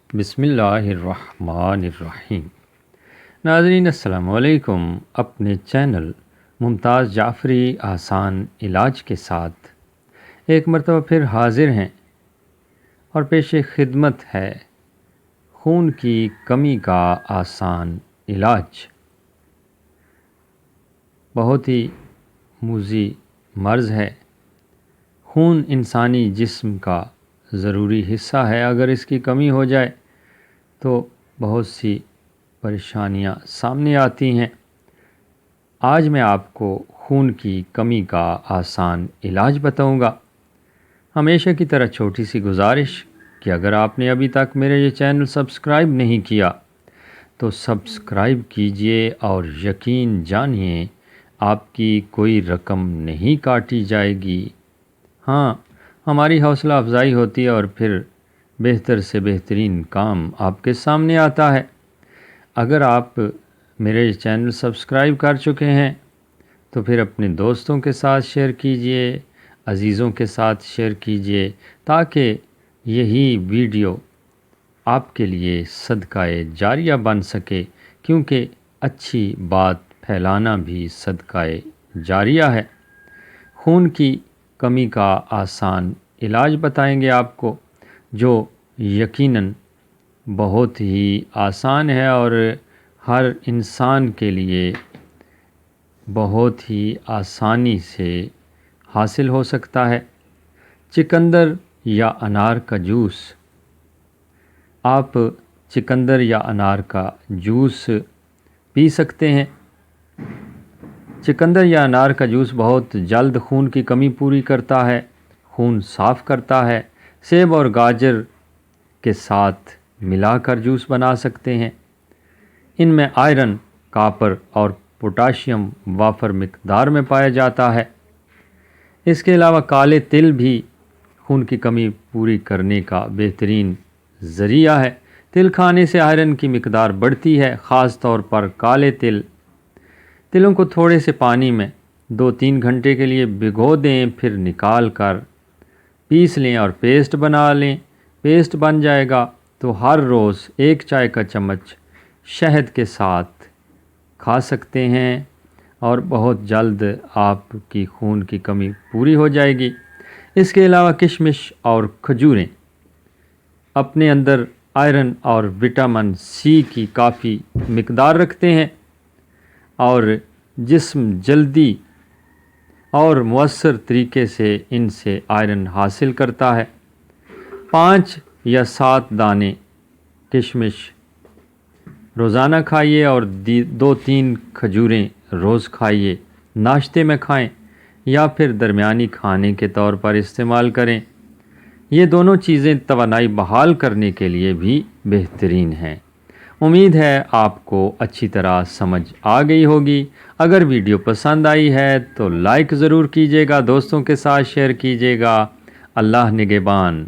بسم اللہ الرحمن الرحیم۔ ناظرین السلام علیکم۔ اپنے چینل ممتاز جعفری آسان علاج کے ساتھ ایک مرتبہ پھر حاضر ہیں اور پیش خدمت ہے خون کی کمی کا آسان علاج۔ بہت ہی موذی مرض ہے۔ خون انسانی جسم کا ضروری حصہ ہے، اگر اس کی کمی ہو جائے تو بہت سی پریشانیاں سامنے آتی ہیں۔ آج میں آپ کو خون کی کمی کا آسان علاج بتاؤں گا۔ ہمیشہ کی طرح چھوٹی سی گزارش کہ اگر آپ نے ابھی تک میرا یہ چینل سبسکرائب نہیں کیا تو سبسکرائب کیجئے اور یقین جانیے آپ کی کوئی رقم نہیں کاٹی جائے گی۔ ہاں، ہماری حوصلہ افزائی ہوتی ہے اور پھر بہتر سے بہترین کام آپ کے سامنے آتا ہے۔ اگر آپ میرے چینل سبسکرائب کر چکے ہیں تو پھر اپنے دوستوں کے ساتھ شیئر کیجئے، عزیزوں کے ساتھ شیئر کیجئے، تاکہ یہی ویڈیو آپ کے لیے صدقہ جاریہ بن سکے، کیونکہ اچھی بات پھیلانا بھی صدقہ جاریہ ہے۔ خون کی کمی کا آسان علاج بتائیں گے آپ کو، جو یقیناً بہت ہی آسان ہے اور ہر انسان کے لیے بہت ہی آسانی سے حاصل ہو سکتا ہے۔ چقندر یا انار کا جوس۔ آپ چقندر یا انار کا جوس پی سکتے ہیں۔ چقندر یا انار کا جوس بہت جلد خون کی کمی پوری کرتا ہے، خون صاف کرتا ہے۔ سیب اور گاجر کے ساتھ ملا کر جوس بنا سکتے ہیں۔ ان میں آئرن، کاپر اور پوٹاشیم وافر مقدار میں پایا جاتا ہے۔ اس کے علاوہ کالے تل بھی خون کی کمی پوری کرنے کا بہترین ذریعہ ہے۔ تل کھانے سے آئرن کی مقدار بڑھتی ہے، خاص طور پر کالے تل۔ تلوں کو تھوڑے سے پانی میں 2-3 گھنٹے کے لیے بھگو دیں، پھر نکال کر پیس لیں اور پیسٹ بنا لیں۔ پیسٹ بن جائے گا تو ہر روز 1 چائے کا چمچ شہد کے ساتھ کھا سکتے ہیں اور بہت جلد آپ کی خون کی کمی پوری ہو جائے گی۔ اس کے علاوہ کشمش اور کھجوریں اپنے اندر آئرن اور وٹامن سی کی کافی مقدار رکھتے ہیں اور جسم جلدی اور مؤثر طریقے سے ان سے آئرن حاصل کرتا ہے۔ 5 یا 7 دانے کشمش روزانہ کھائیے اور 2-3 کھجوریں روز کھائیے۔ ناشتے میں کھائیں یا پھر درمیانی کھانے کے طور پر استعمال کریں۔ یہ دونوں چیزیں توانائی بحال کرنے کے لیے بھی بہترین ہیں۔ امید ہے آپ کو اچھی طرح سمجھ آ گئی ہوگی۔ اگر ویڈیو پسند آئی ہے تو لائک ضرور کیجیے گا، دوستوں کے ساتھ شیئر کیجیے گا۔ اللہ نگہبان۔